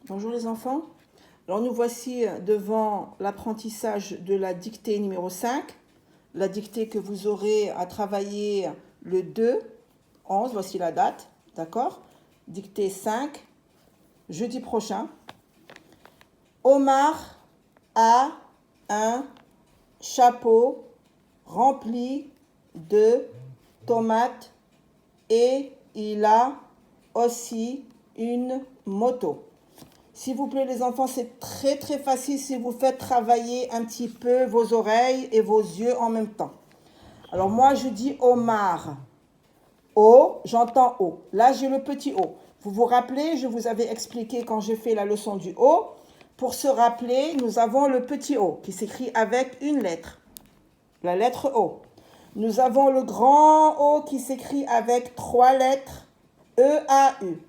Bonjour les enfants. Alors nous voici devant l'apprentissage de la dictée numéro 5. La dictée que vous aurez à travailler le 2/11, voici la date, d'accord? Dictée 5, jeudi prochain. Omar a un chapeau rempli de tomates et il a aussi une moto. S'il vous plaît les enfants, c'est très facile si vous faites travailler un petit peu vos oreilles et vos yeux en même temps. Alors moi je dis Omar. O, j'entends O. Là j'ai le petit O. Vous vous rappelez, je vous avais expliqué quand j'ai fait la leçon du O. Pour se rappeler, nous avons le petit O qui s'écrit avec une lettre. La lettre O. Nous avons le grand O qui s'écrit avec 3 lettres. E-A-U.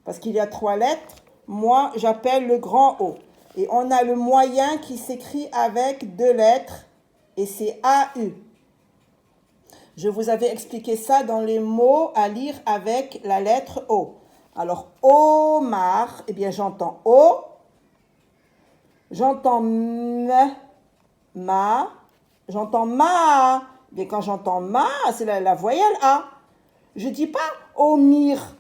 Parce qu'il y a 3 lettres. Moi, j'appelle le grand O. Et on a le moyen qui s'écrit avec 2 lettres. Et c'est AU. Je vous avais expliqué ça dans les mots à lire avec la lettre O. Alors, Omar, eh bien, j'entends O. J'entends M, Ma. J'entends Ma. Mais quand j'entends Ma, c'est la voyelle A. Je ne dis pas Omir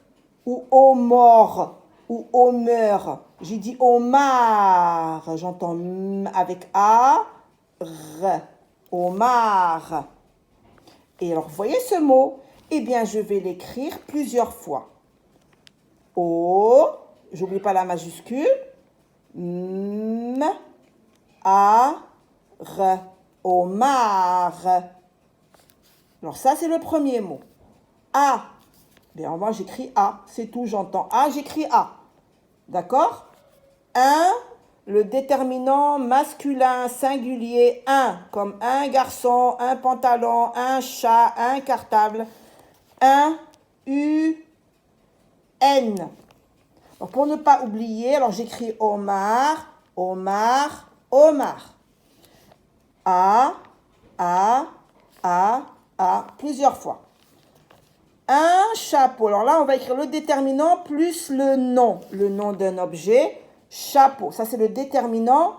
ou Omor ou Omer. J'ai dit Omar. J'entends M avec A, R. Omar. Et alors, vous voyez ce mot? Eh bien, je vais l'écrire plusieurs fois. O, j'oublie pas la majuscule. M, A, R. Omar. Alors, ça, c'est le premier mot. A. Bien, moi, j'écris A. C'est tout, j'entends A, j'écris A. D'accord? Un, le déterminant masculin singulier, un, comme un garçon, un pantalon, un chat, un cartable. Un, U, N. Donc, pour ne pas oublier, alors j'écris Omar, Omar, Omar. A, plusieurs fois. Un chapeau. Alors là, on va écrire le déterminant plus le nom d'un objet. Chapeau. Ça, c'est le déterminant.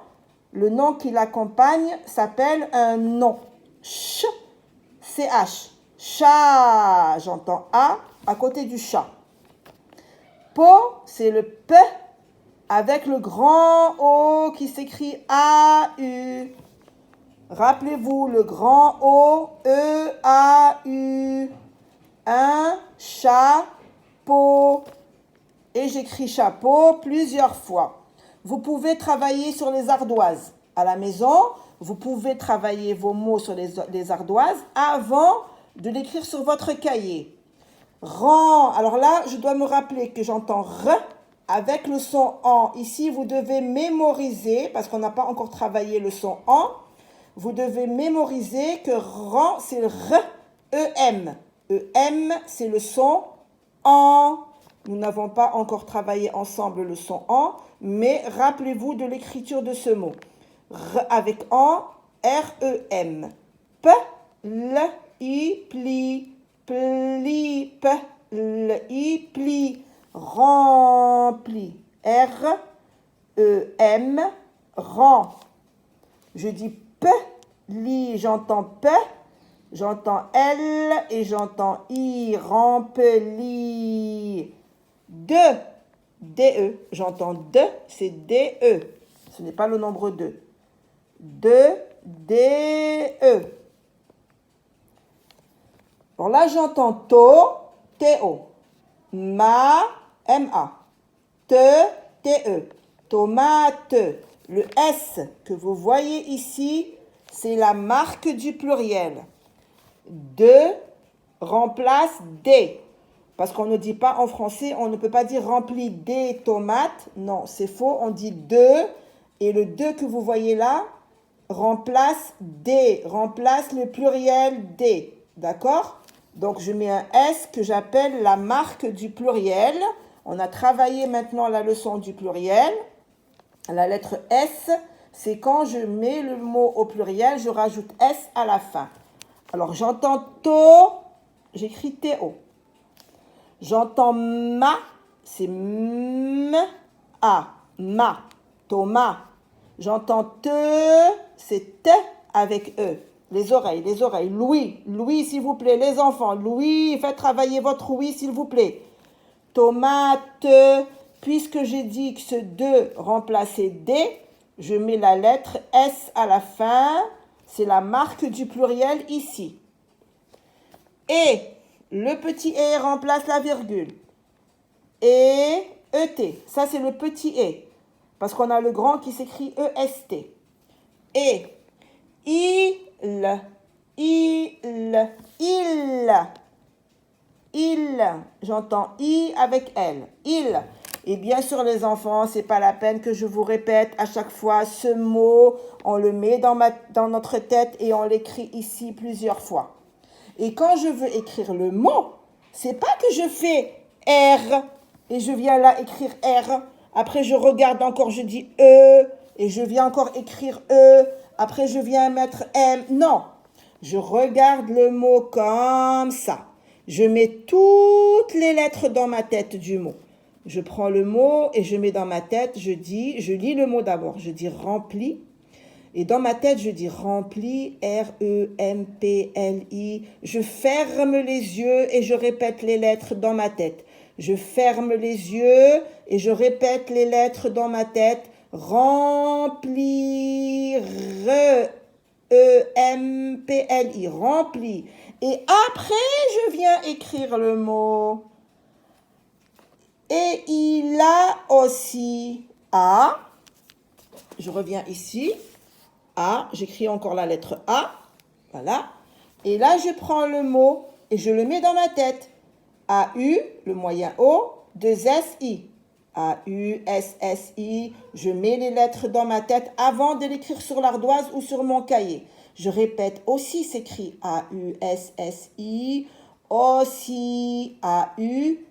Le nom qui l'accompagne s'appelle un nom. Ch, C-H. Chat. J'entends A à côté du chat. Po, c'est le P avec le grand O qui s'écrit A-U. Rappelez-vous, le grand O, E-A-U. Un chapeau. Et j'écris chapeau plusieurs fois. Vous pouvez travailler sur les ardoises. À la maison, vous pouvez travailler vos mots sur les ardoises avant de l'écrire sur votre cahier. Rang. Alors là, je dois me rappeler que j'entends R avec le son en. Ici, vous devez mémoriser, parce qu'on n'a pas encore travaillé le son en. Vous devez mémoriser que rang, c'est le R, E-M. E-M, c'est le son en. Nous n'avons pas encore travaillé ensemble le son en, mais rappelez-vous de l'écriture de ce mot. R avec en, R-E-M. P, L, I, pli, pli, P, L, I, pli, rempli. R-E-M, rend. Je dis P, li, j'entends P. J'entends L et j'entends I, rempli. De, D-E. J'entends de, c'est D-E. Ce n'est pas le nombre 2. De, D-E. Alors là, j'entends to, T-O. Ma, M-A. Te, T-E. Tomate. Le S que vous voyez ici, c'est la marque du pluriel. De remplace des. Parce qu'on ne dit pas en français, on ne peut pas dire rempli des tomates. Non, c'est faux. On dit de. Et le de que vous voyez là remplace des. Remplace le pluriel des. D'accord? Donc, je mets un S que j'appelle la marque du pluriel. On a travaillé maintenant la leçon du pluriel. La lettre S, c'est quand je mets le mot au pluriel, je rajoute S à la fin. Alors, j'entends to, j'écris T-O. J'entends ma, c'est m, A, ma, Thomas. J'entends te, c'est te avec E. Les oreilles, les oreilles. Louis, Louis, s'il vous plaît. Les enfants, Louis, faites travailler votre oui, s'il vous plaît. Tomate, puisque j'ai dit que ce de remplaçait D, je mets la lettre S à la fin. C'est la marque du pluriel ici. Et, le petit et remplace la virgule. Et, ET, ça c'est le petit et. Parce qu'on a le grand qui s'écrit EST. Et, il, j'entends I avec L, il. Et bien sûr les enfants, c'est pas la peine que je vous répète à chaque fois ce mot, on le met dans notre tête et on l'écrit ici plusieurs fois. Et quand je veux écrire le mot, c'est pas que je fais R et je viens là écrire R, après je regarde encore, je dis E et je viens encore écrire E, après je viens mettre M, non. Je regarde le mot comme ça. Je mets toutes les lettres dans ma tête du mot. Je prends le mot et je mets dans ma tête, je lis le mot d'abord. Je dis rempli. Et dans ma tête, je dis rempli, R-E-M-P-L-I. Je ferme les yeux et je répète les lettres dans ma tête. Je ferme les yeux et je répète les lettres dans ma tête. Rempli, E-M-P-L-I, rempli. Et après, je viens écrire le mot. Et il a aussi A. Je reviens ici. A. J'écris encore la lettre A. Voilà. Et là, je prends le mot et je le mets dans ma tête. A-U, le moyen O, 2 S-I. A-U-S-S-I. Je mets les lettres dans ma tête avant de l'écrire sur l'ardoise ou sur mon cahier. Je répète, aussi s'écrit A-U-S-S-I, aussi A-U-S-S-I,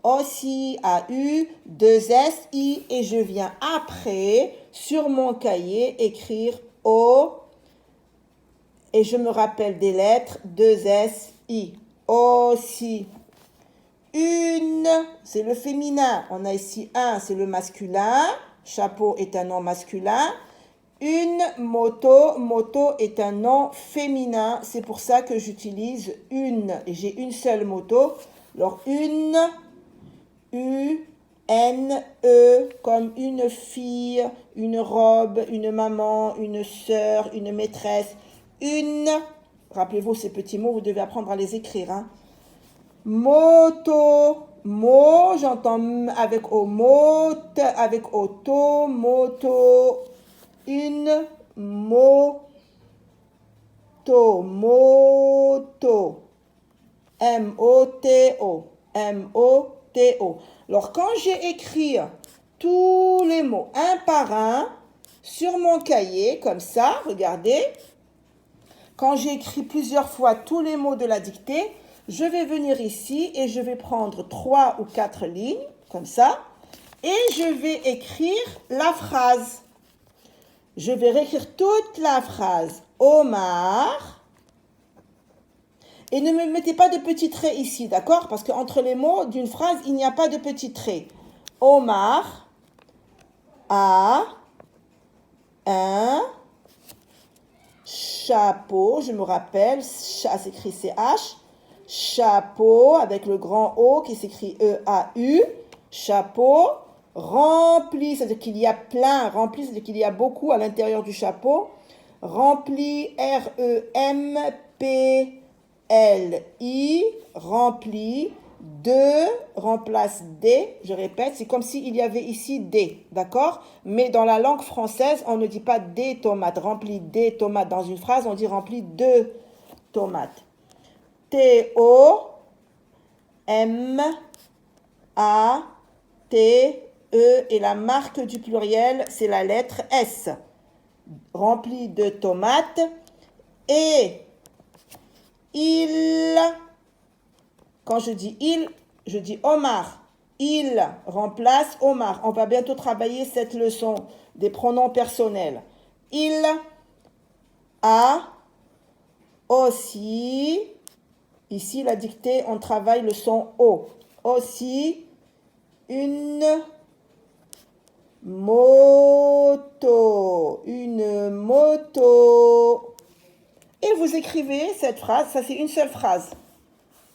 aussi A-U, 2 S-I, et je viens après, sur mon cahier, écrire O, et je me rappelle des lettres, 2 S-I, aussi. Une, c'est le féminin. On a ici un, c'est le masculin. Chapeau est un nom masculin. Une moto, moto est un nom féminin. C'est pour ça que j'utilise une. Et j'ai une seule moto. Alors une, U-N-E, comme une fille, une robe, une maman, une sœur, une maîtresse. Une, rappelez-vous ces petits mots, vous devez apprendre à les écrire, hein. Moto, mot, j'entends avec O, mote, avec auto, moto, une moto, moto, M-O-T-O, M-O-T-O. Alors, quand j'ai écrit tous les mots un par un sur mon cahier, comme ça, regardez, quand j'ai écrit plusieurs fois tous les mots de la dictée, je vais venir ici et je vais prendre 3 ou 4 lignes, comme ça, et je vais écrire la phrase. Je vais réécrire toute la phrase. Omar. Et ne me mettez pas de petits traits ici, d'accord? Parce qu'entre les mots d'une phrase, il n'y a pas de petits traits. Omar a un chapeau. Je me rappelle, s'écrit CH. Chapeau avec le grand O qui s'écrit E-A-U. Chapeau rempli, c'est-à-dire qu'il y a plein. Rempli, c'est-à-dire qu'il y a beaucoup à l'intérieur du chapeau. Rempli, R-E-M-P-L-I. Rempli. 2 remplace D. Je répète, c'est comme s'il y avait ici D. D'accord? Mais dans la langue française, on ne dit pas des tomates. Rempli des tomates dans une phrase, on dit rempli 2 tomates. T-O-M-A-T-E et la marque du pluriel, c'est la lettre S. Rempli de tomates. Et il, quand je dis il, je dis Omar. Il remplace Omar. On va bientôt travailler cette leçon des pronoms personnels. Il a aussi. Ici, la dictée, on travaille le son O. Aussi, Une moto. Une moto. Et vous écrivez cette phrase. Ça, c'est une seule phrase.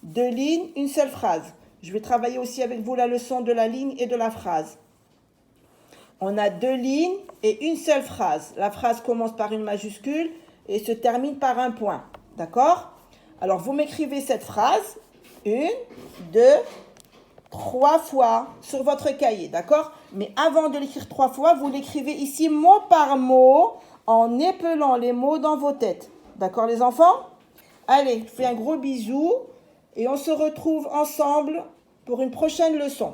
2 lignes, une seule phrase. Je vais travailler aussi avec vous la leçon de la ligne et de la phrase. On a 2 lignes et une seule phrase. La phrase commence par une majuscule et se termine par un point. D'accord? Alors, vous m'écrivez cette phrase 1, 2, 3 fois sur votre cahier. D'accord? Mais avant de l'écrire 3 fois, vous l'écrivez ici mot par mot en épelant les mots dans vos têtes. D'accord, les enfants? Allez, je fais un gros bisou et on se retrouve ensemble pour une prochaine leçon.